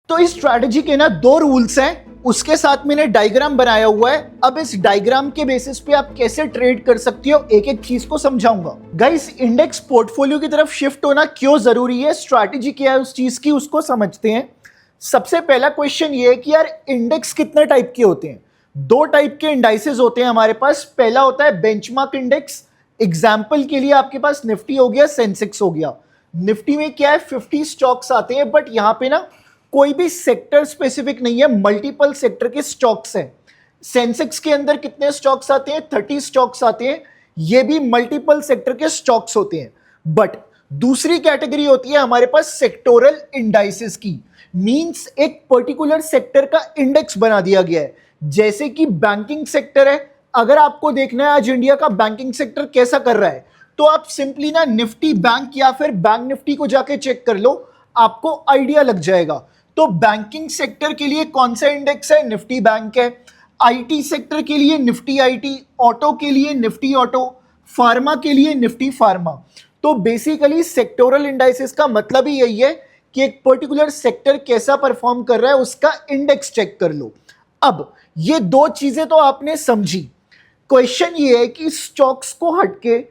तो इस स्ट्रैटेजी के ना दो रूल्स हैं, उसके साथ मैंने डायग्राम बनाया हुआ है। अब इस डायग्राम के बेसिस पे आप कैसे ट्रेड कर सकती हो एक एक चीज को समझाऊंगा। गाइस, इंडेक्स पोर्टफोलियो की तरफ शिफ्ट होना क्यों जरूरी है, स्ट्रैटेजी क्या है उस चीज की, उसको समझते हैं। सबसे पहला क्वेश्चन ये है कि यार इंडेक्स कितने टाइप के होते हैं। दो टाइप के इंडाइसेस होते हैं हमारे पास। पहला होता है बेंचमार्क इंडेक्स। एग्जाम्पल के लिए आपके पास निफ्टी हो गया, सेंसेक्स हो गया। निफ्टी में क्या है, 50 स्टॉक्स आते हैं, बट यहां पे ना कोई भी सेक्टर स्पेसिफिक नहीं है, मल्टीपल सेक्टर के स्टॉक्स हैं। सेंसेक्स के अंदर कितने स्टॉक्स आते हैं, 30 स्टॉक्स आते हैं, ये भी मल्टीपल सेक्टर के स्टॉक्स होते हैं। बट दूसरी कैटेगरी होती है हमारे पास सेक्टोरल इंडाइसेस की। मींस एक पर्टिकुलर सेक्टर का इंडेक्स बना दिया गया है। जैसे कि बैंकिंग सेक्टर है, अगर आपको देखना है आज इंडिया का बैंकिंग सेक्टर कैसा कर रहा है, तो आप सिंपली ना निफ्टी बैंक या फिर बैंक निफ्टी को जाके चेक कर लो, आपको आइडिया लग जाएगा। तो बैंकिंग सेक्टर के लिए कौन सा इंडेक्स है, निफ्टी बैंक है। आईटी सेक्टर के लिए निफ्टी आईटी, ऑटो के लिए निफ्टी ऑटो, फार्मा के लिए निफ्टी फार्मा। तो बेसिकली सेक्टोरल इंडाइसेस का मतलब ही यही है कि एक पर्टिकुलर सेक्टर कैसा परफॉर्म कर रहा है उसका इंडेक्स चेक कर लो। अब ये दो चीजें तो आपने समझी। क्वेश्चन ये है कि स्टॉक्स को हटके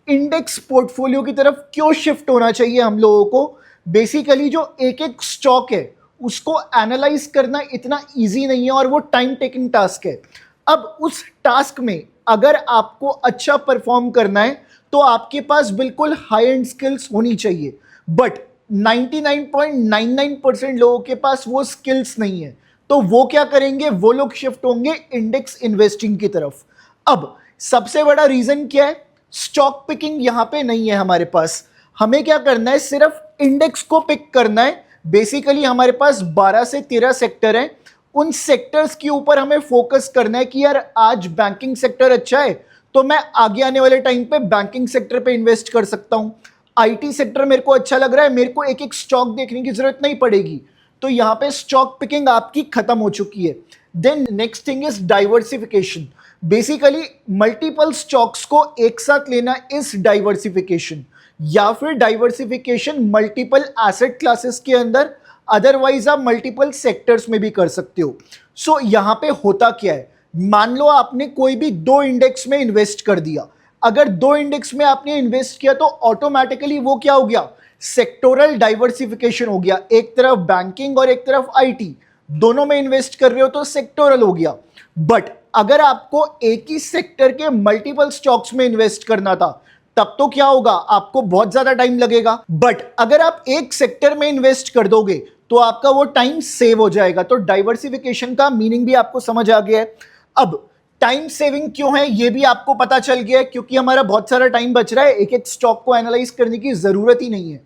इंडेक्स पोर्टफोलियो की तरफ क्यों शिफ्ट होना चाहिए हम लोगों को। बेसिकली जो एक एक स्टॉक है उसको एनालाइज करना इतना इजी नहीं है और वो टाइम टेकिंग टास्क है। अब उस टास्क में अगर आपको अच्छा परफॉर्म करना है तो आपके पास बिल्कुल हाई एंड स्किल्स होनी चाहिए, बट 99.99% लोगों के पास वो स्किल्स नहीं है। तो वो क्या करेंगे, वो लोग शिफ्ट होंगे इंडेक्स इन्वेस्टिंग की तरफ। अब सबसे बड़ा रीजन क्या है, स्टॉक पिकिंग यहां पे नहीं है हमारे पास। हमें क्या करना है, सिर्फ इंडेक्स को पिक करना है। बेसिकली हमारे पास 12 से 13 सेक्टर हैं, उन सेक्टर्स के ऊपर हमें फोकस करना है कि यार आज बैंकिंग सेक्टर अच्छा है तो मैं आगे आने वाले टाइम पे बैंकिंग सेक्टर पे इन्वेस्ट कर सकता हूं। आईटी सेक्टर मेरे को अच्छा लग रहा है, मेरे को एक एक स्टॉक देखने की जरूरत नहीं पड़ेगी। तो यहां पे स्टॉक पिकिंग आपकी खत्म हो चुकी है। Then next thing is diversification. Basically multiple stocks को एक साथ लेना इज डाइवर्सिफिकेशन, या फिर डाइवर्सिफिकेशन मल्टीपल एसेट क्लासेस के अंदर, अदरवाइज आप मल्टीपल सेक्टर्स में भी कर सकते हो। सो यहां पे होता क्या है, मान लो आपने कोई भी दो इंडेक्स में इन्वेस्ट कर दिया। अगर दो इंडेक्स में आपने इन्वेस्ट किया तो ऑटोमेटिकली वो क्या हो गया, सेक्टोरल डाइवर्सिफिकेशन हो गया। एक तरफ बैंकिंग और एक तरफ आईटी, दोनों में इन्वेस्ट कर रहे हो तो सेक्टोरल हो गया। बट अगर आपको एक ही सेक्टर के मल्टीपल स्टॉक्स में इन्वेस्ट करना था तब तो क्या होगा, आपको बहुत ज्यादा टाइम लगेगा। बट अगर आप एक सेक्टर में इन्वेस्ट कर दोगे तो आपका वो टाइम सेव हो जाएगा। तो डाइवर्सिफिकेशन का मीनिंग भी आपको समझ आ गया है। अब टाइम सेविंग क्यों है ये भी आपको पता चल गया है, क्योंकि हमारा बहुत सारा टाइम बच रहा है, एक एक स्टॉक को एनालाइज करने की जरूरत ही नहीं है।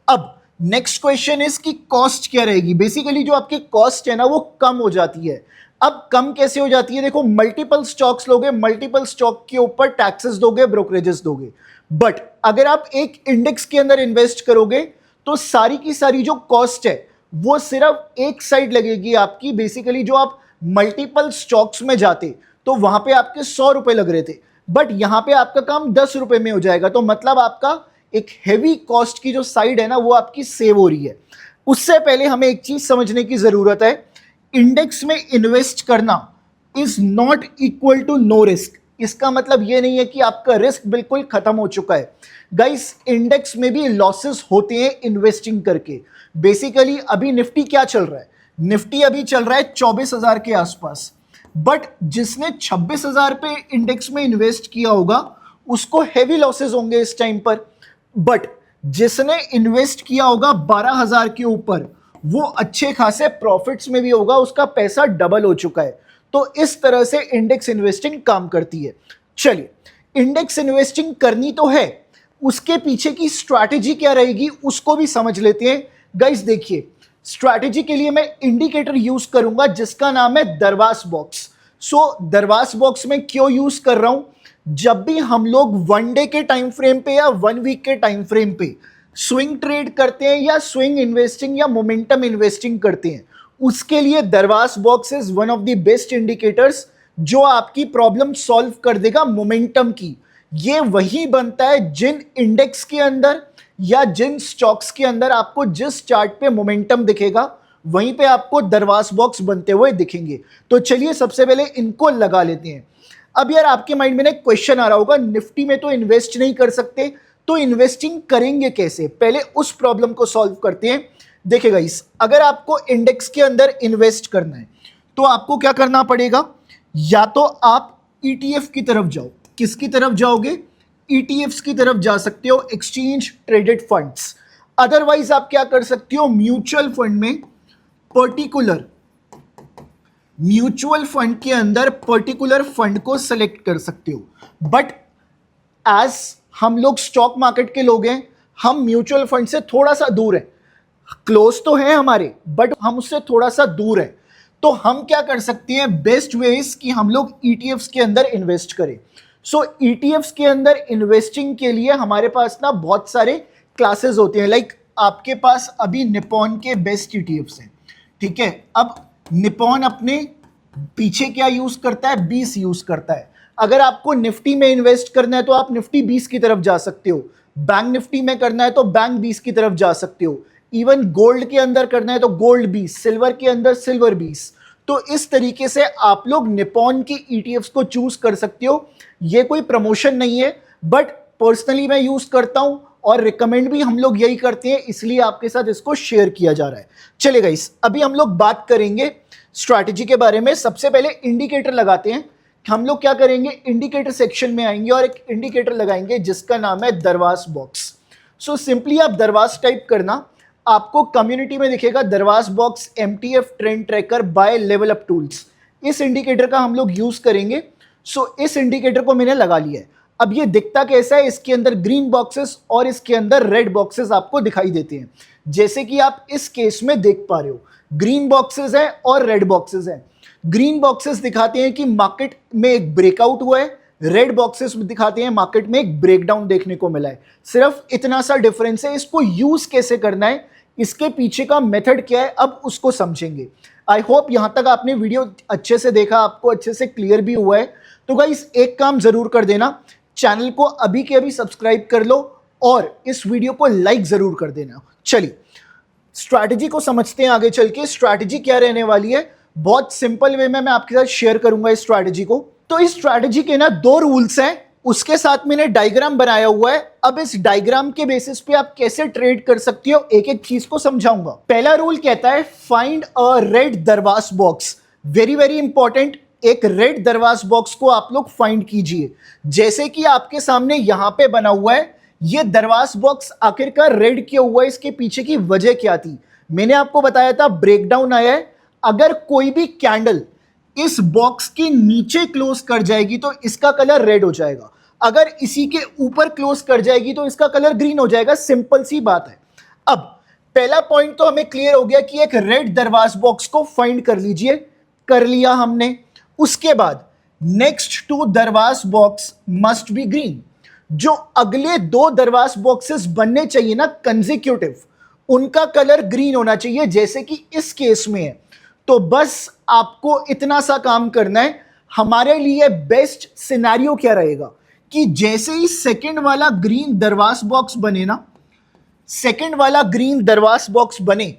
अब नेक्स्ट क्वेश्चन इज कि कॉस्ट क्या रहेगी। बेसिकली जो आपकी कॉस्ट है ना वो कम हो जाती है। अब कम कैसे हो जाती है, देखो मल्टीपल स्टॉक्स लोगे, मल्टीपल स्टॉक के ऊपर टैक्सेस दोगे, ब्रोकरेजेस दोगे। बट अगर आप एक इंडेक्स के अंदर इन्वेस्ट करोगे तो सारी की सारी जो कॉस्ट है वो सिर्फ एक साइड लगेगी आपकी। बेसिकली जो आप मल्टीपल स्टॉक्स में जाते तो वहां पे आपके 100 रुपए लग रहे थे, बट यहां पे आपका काम 10 रुपए में हो जाएगा। तो मतलब आपका एक हैवी कॉस्ट की जो साइड है ना वो आपकी सेव हो रही है। उससे पहले हमें एक चीज समझने की जरूरत है, इंडेक्स में इन्वेस्ट करना is not equal to no risk. इसका मतलब यह नहीं है कि आपका रिस्क बिल्कुल खत्म हो चुका है। गाइस, इंडेक्स में भी लॉसेस होते हैं इन्वेस्टिंग करके। बेसिकली अभी निफ्टी क्या चल रहा है, निफ्टी अभी चल रहा है 24,000 के आसपास। बट जिसने 26,000 पे इंडेक्स में इन्वेस्ट किया होगा उसको हैवी लॉसेस होंगे इस टाइम पर। बट जिसने इन्वेस्ट किया होगा 12,000 के ऊपर वो अच्छे खासे प्रॉफिट्स में भी होगा, उसका पैसा डबल हो चुका है। तो इस तरह से इंडेक्स इन्वेस्टिंग काम करती है। चलिए, इंडेक्स इन्वेस्टिंग करनी तो है, उसके पीछे की स्ट्रैटेजी क्या रहेगी उसको भी समझ लेते हैं। गाइस देखिए, स्ट्रैटेजी के लिए मैं इंडिकेटर यूज करूंगा जिसका नाम है दरवास बॉक्स। सो दरवास बॉक्स में क्यों यूज कर रहा हूं, जब भी हम लोग वन डे के टाइम फ्रेम पे या वन वीक के टाइम फ्रेम पे स्विंग ट्रेड करते हैं या स्विंग इन्वेस्टिंग या मोमेंटम इन्वेस्टिंग करते हैं, उसके लिए Darvas box is one of the best indicators जो आपकी प्रॉब्लम सॉल्व कर देगा मोमेंटम की। ये वही बनता है जिन इंडेक्स के अंदर या जिन स्टॉक्स के अंदर आपको जिस चार्ट पे मोमेंटम दिखेगा वहीं पे आपको दरवास बॉक्स बनते हुए दिखेंगे। तो चलिए सबसे पहले इनको लगा लेते हैं। अब यार आपके माइंड में ना एक क्वेश्चन आ रहा होगा, निफ्टी में तो इन्वेस्ट नहीं कर सकते, तो इन्वेस्टिंग करेंगे कैसे? पहले उस प्रॉब्लम को सॉल्व करते हैं। देखिए गाइस, अगर आपको इंडेक्स के अंदर इन्वेस्ट करना है तो आपको क्या करना पड़ेगा? या तो आप ईटीएफ की तरफ जाओ। किसकी तरफ जाओगे? ईटीएफ्स की तरफ जा सकते हो, एक्सचेंज ट्रेडेड फंड्स। अदरवाइज आप क्या कर सकते हो? म्यूचुअल फंड में पर्टिकुलर म्यूचुअल फंड के अंदर पर्टिकुलर फंड को सेलेक्ट कर सकते हो। बट एज हम लोग स्टॉक मार्केट के लोग हैं, हम म्यूचुअल फंड से थोड़ा सा दूर हैं। क्लोज तो है हमारे, बट हम उससे थोड़ा सा दूर हैं। तो हम क्या कर सकते हैं? बेस्ट वेज कि हम लोग ईटीएफ्स के अंदर इन्वेस्ट करें। सो ईटीएफ्स के अंदर इन्वेस्टिंग के लिए हमारे पास ना बहुत सारे क्लासेस होते हैं। लाइक आपके पास अभी निपॉन के बेस्ट ईटीएफ्स हैं, ठीक है। अब निपॉन अपने पीछे क्या यूज करता है? 20 यूज करता है। अगर आपको निफ्टी में इन्वेस्ट करना है तो आप निफ्टी 20 की तरफ जा सकते हो। बैंक निफ्टी में करना है तो बैंक 20 की तरफ जा सकते हो। इवन गोल्ड के अंदर करना है तो गोल्ड 20, सिल्वर के अंदर सिल्वर 20। तो इस तरीके से आप लोग निपॉन की ईटीएफ्स को चूज कर सकते हो। ये कोई प्रमोशन नहीं है, बट पर्सनली मैं यूज करता हूं और रिकमेंड भी हम लोग यही करते हैं, इसलिए आपके साथ इसको शेयर किया जा रहा है। चलिए गाइस, अभी हम लोग बात करेंगे स्ट्रैटेजी के बारे में। सबसे पहले इंडिकेटर लगाते हैं। हम लोग क्या करेंगे? इंडिकेटर सेक्शन में आएंगे और एक इंडिकेटर लगाएंगे जिसका नाम है दरवास बॉक्स। सो सिंपली आप दरवास टाइप करना, आपको कम्युनिटी में दिखेगा Darvas box MTF trend tracker by level up tools. इस इंडिकेटर का हम लोग यूज करेंगे। सो इस इंडिकेटर को मैंने लगा लिया है। अब ये दिखता कैसा है? इसके अंदर ग्रीन बॉक्सेस और इसके अंदर रेड बॉक्सेस आपको दिखाई देते हैं, जैसे कि आप इस केस में देख पा रहे हो। ग्रीन बॉक्सेस है और रेड बॉक्सेस है। ग्रीन बॉक्सेस दिखाते हैं कि मार्केट में एक ब्रेकआउट हुआ है, रेड बॉक्सेस दिखाते हैं मार्केट में एक ब्रेकडाउन देखने को मिला है। सिर्फ इतना सा डिफरेंस है। इसको यूज कैसे करना है, इसके पीछे का मेथड क्या है, अब उसको समझेंगे। आई होप यहां तक आपने वीडियो अच्छे से देखा, आपको अच्छे से क्लियर भी हुआ है। तो गाइस एक काम जरूर कर देना, चैनल को अभी के अभी सब्सक्राइब कर लो और इस वीडियो को लाइक जरूर कर देना। चलिए स्ट्रैटेजी को समझते हैं आगे चल के। स्ट्रैटेजी क्या रहने वाली है, बहुत सिंपल वे में मैं आपके साथ शेयर करूंगा इस स्ट्रैटेजी को। तो इस स्ट्रैटेजी के ना 2 रूल्स हैं, उसके साथ मैंने डायग्राम बनाया हुआ है। अब इस डायग्राम के बेसिस पे आप कैसे ट्रेड कर सकती हो, एक एक चीज को समझाऊंगा। पहला रूल कहता है find a red Darvas box. Very very important, एक रेड दरवास बॉक्स को आप लोग फाइंड कीजिए। जैसे कि आपके सामने यहां पे बना हुआ है, ये दरवास बॉक्स आखिरकार रेड क्यों हुआ है, इसके पीछे की वजह क्या थी? मैंने आपको बताया था ब्रेकडाउन आया है। अगर कोई भी कैंडल इस बॉक्स के नीचे क्लोज कर जाएगी तो इसका कलर रेड हो जाएगा, अगर इसी के ऊपर क्लोज कर जाएगी तो इसका कलर ग्रीन हो जाएगा। सिंपल सी बात है। अब पहला पॉइंट तो हमें क्लियर हो गया कि एक रेड दरवास बॉक्स को फाइंड कर लीजिए। कर लिया हमने। उसके बाद next 2 Darvas box must be green. जो अगले 2 दरवास बॉक्सेस बनने चाहिए ना कंसेक्यूटिव, उनका कलर ग्रीन होना चाहिए, जैसे कि इस केस में है। तो बस आपको इतना सा काम करना है। हमारे लिए बेस्ट सिनेरियो क्या रहेगा कि जैसे ही सेकंड वाला ग्रीन दरवास बॉक्स बने ना, सेकंड वाला ग्रीन दरवास बॉक्स बने,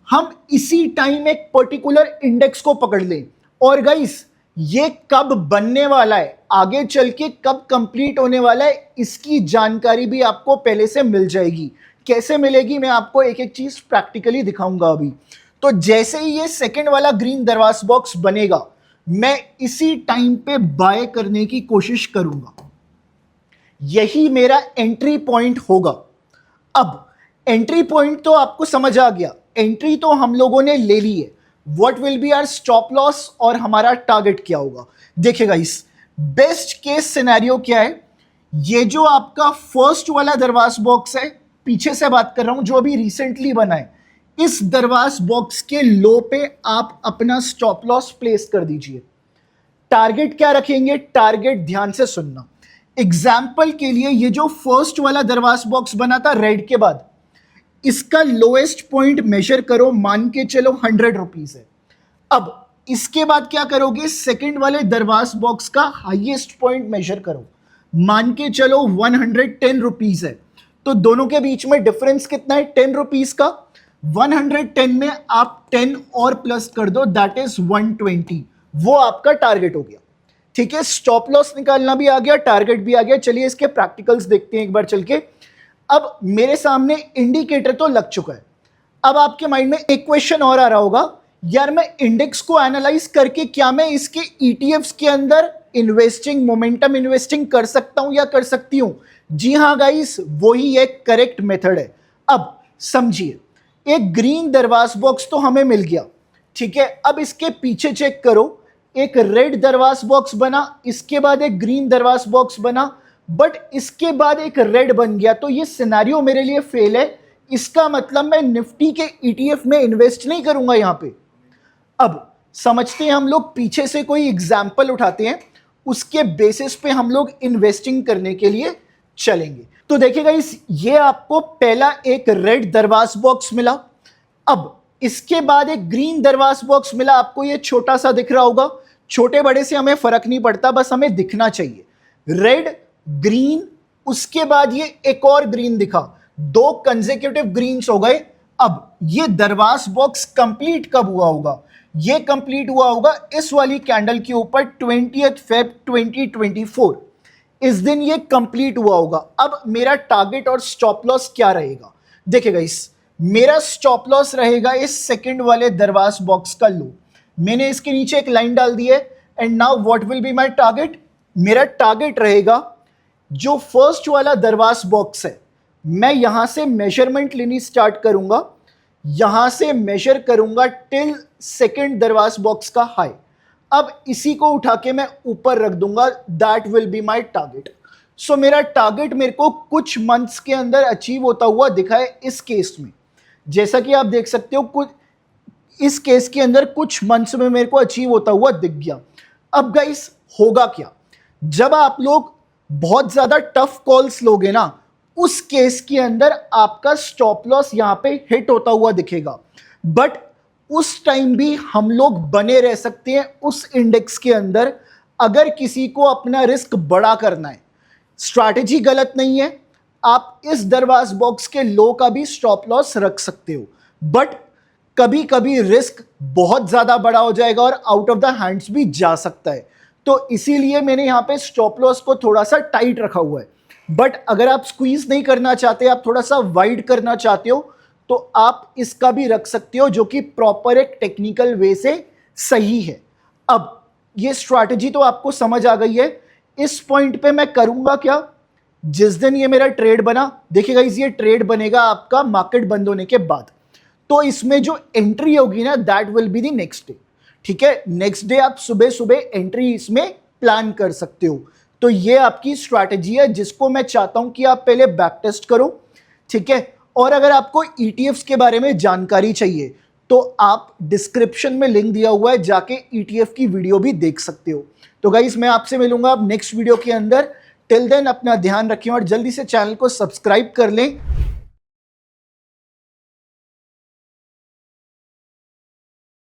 हम इसी टाइम एक पर्टिकुलर इंडेक्स को पकड़ लें। और गाइस ये कब बनने वाला है, आगे चल के कब कंप्लीट होने वाला है, इसकी जानकारी भी आपको पहले से मिल जाएगी। कैसे मिलेगी, मैं आपको एक एक चीज प्रैक्टिकली दिखाऊंगा अभी। तो जैसे ही ये सेकंड वाला ग्रीन दरवास बॉक्स बनेगा, मैं इसी टाइम पे बाय करने की कोशिश करूंगा। यही मेरा एंट्री पॉइंट होगा। अब एंट्री पॉइंट तो आपको समझ आ गया, एंट्री तो हम लोगों ने ले ली है। What will be our stop loss और हमारा टारगेट क्या होगा? देखिएगा इस बेस्ट केस सिनेरियो क्या है। ये जो आपका फर्स्ट वाला दरवास बॉक्स है, पीछे से बात कर रहा हूं, जो अभी रिसेंटली बना है, इस दरवास बॉक्स के लो पे आप अपना स्टॉप लॉस प्लेस कर दीजिए। टारगेट क्या रखेंगे? टारगेट ध्यान से सुनना। एग्जाम्पल के लिए ये जो फर्स्ट वाला दरवास बॉक्स बना था रेड के बाद, इसका लोएस्ट पॉइंट मेजर करो, मान के चलो 100 रुपीज है। अब इसके बाद क्या करोगे? सेकंड वाले दरवास बॉक्स का हाईएस्ट पॉइंट मेजर करो, मान के चलो 110 रुपीज है। तो दोनों के बीच में डिफरेंस कितना है? 10 रुपीज का। 110 में आप 10 और प्लस कर दो, दैट इज 120, वो आपका टारगेट हो गया। ठीक है, स्टॉप लॉस निकालना भी आ गया, टारगेट भी आ गया। चलिए इसके प्रैक्टिकल्स देखते हैं एक बार चल के। अब मेरे सामने इंडिकेटर तो लग चुका है। अब आपके माइंड में एक क्वेश्चन और आ रहा होगा, यार मैं इंडेक्स को एनालाइज करके क्या मैं इसके ईटीएफ्स के अंदर इन्वेस्टिंग, मोमेंटम इन्वेस्टिंग कर सकता हूं या कर सकती हूं? जी हां गाइस, वही एक करेक्ट मेथड है। अब समझिए, एक ग्रीन दरवाज बॉक्स तो हमें मिल गया, ठीक है। अब इसके पीछे चेक करो, एक रेड दरवाज बॉक्स बना, इसके बाद एक ग्रीन दरवाज बॉक्स बना, बट इसके बाद एक रेड बन गया। तो ये सिनेरियो मेरे लिए फेल है। इसका मतलब मैं निफ्टी के ईटीएफ में इन्वेस्ट नहीं करूंगा यहां पे। अब समझते हैं हम लोग, पीछे से कोई एग्जाम्पल उठाते हैं, उसके बेसिस पे हम लोग इन्वेस्टिंग करने के लिए चलेंगे। तो देखिएगा, ये आपको पहला एक रेड दरवाज बॉक्स मिला। अब इसके बाद एक ग्रीन दरवाज बॉक्स मिला, आपको ये छोटा सा दिख रहा होगा। छोटे बड़े से हमें फर्क नहीं पड़ता, बस हमें दिखना चाहिए। रेड, ग्रीन, उसके बाद ये एक और ग्रीन दिखा, 2 कंसेक्यूटिव ग्रीन्स हो गए। अब ये दरवाज बॉक्स कंप्लीट कब हुआ होगा? ये कंप्लीट हुआ होगा इस वाली कैंडल के ऊपर 20 फेब 2024, इस दिन ये कंप्लीट हुआ होगा। अब मेरा टारगेट और स्टॉप लॉस क्या रहेगा? देखिएगा, मेरा स्टॉप लॉस रहेगा इस सेकंड वाले दरवाज बॉक्स का लो। मैंने इसके नीचे एक लाइन डाल दी है। And now what will be my target? मेरा टारगेट रहेगा जो फर्स्ट वाला दरवाज बॉक्स है, मैं यहां से मेजरमेंट लेनी स्टार्ट करूंगा, यहां से मेजर करूंगा टिल सेकंड दरवाज बॉक्स का हाई। अब इसी को उठा के मैं ऊपर रख दूंगा, that will be my target. So मेरा टारगेट मेरे को कुछ मंथ्स के अंदर अचीव होता हुआ दिखा है इस केस में। जैसा कि आप देख सकते हो, कुछ इस केस के अंदर कुछ मंथ्स में मेरे को अचीव होता हुआ दिख गया। अब गाइस, होगा क्या जब आप लोग बहुत ज्यादा टफ कॉल्स लोगे ना, उस केस के अंदर आपका स्टॉप लॉस यहां पे हिट होता हुआ दिखेगा, बट उस टाइम भी हम लोग बने रह सकते हैं उस इंडेक्स के अंदर। अगर किसी को अपना रिस्क बड़ा करना है, स्ट्रैटेजी गलत नहीं है, आप इस दरवाज बॉक्स के लो का भी स्टॉप लॉस रख सकते हो, बट कभी कभी रिस्क बहुत ज्यादा बड़ा हो जाएगा और आउट ऑफ द हैंड्स भी जा सकता है। तो इसीलिए मैंने यहां पे स्टॉप लॉस को थोड़ा सा टाइट रखा हुआ है। बट अगर आप स्क्वीज नहीं करना चाहते, आप थोड़ा सा वाइड करना चाहते हो, तो आप इसका भी रख सकते हो, जो कि प्रॉपर एक टेक्निकल वे से सही है। अब ये स्ट्रैटेजी तो आपको समझ आ गई है। इस पॉइंट पे मैं करूंगा क्या? जिस दिन ये मेरा ट्रेड बना, देखिएगा ये ट्रेड बनेगा आपका मार्केट बंद होने के बाद, तो इसमें जो एंट्री होगी ना, that will be the next day. ठीक है, नेक्स्ट डे आप सुबह सुबह एंट्री इसमें प्लान कर सकते हो। तो ये आपकी स्ट्रैटेजी है, जिसको मैं चाहता हूं कि आप पहले बैक टेस्ट करो। ठीक है, और अगर आपको ईटीएफ्स के बारे में जानकारी चाहिए, तो आप डिस्क्रिप्शन में लिंक दिया हुआ है, जाके ईटीएफ की वीडियो भी देख सकते हो। तो गाइस, मैं आपसे मिलूंगा अब नेक्स्ट वीडियो के अंदर। टिल देन अपना ध्यान रखें और जल्दी से चैनल को सब्सक्राइब कर लें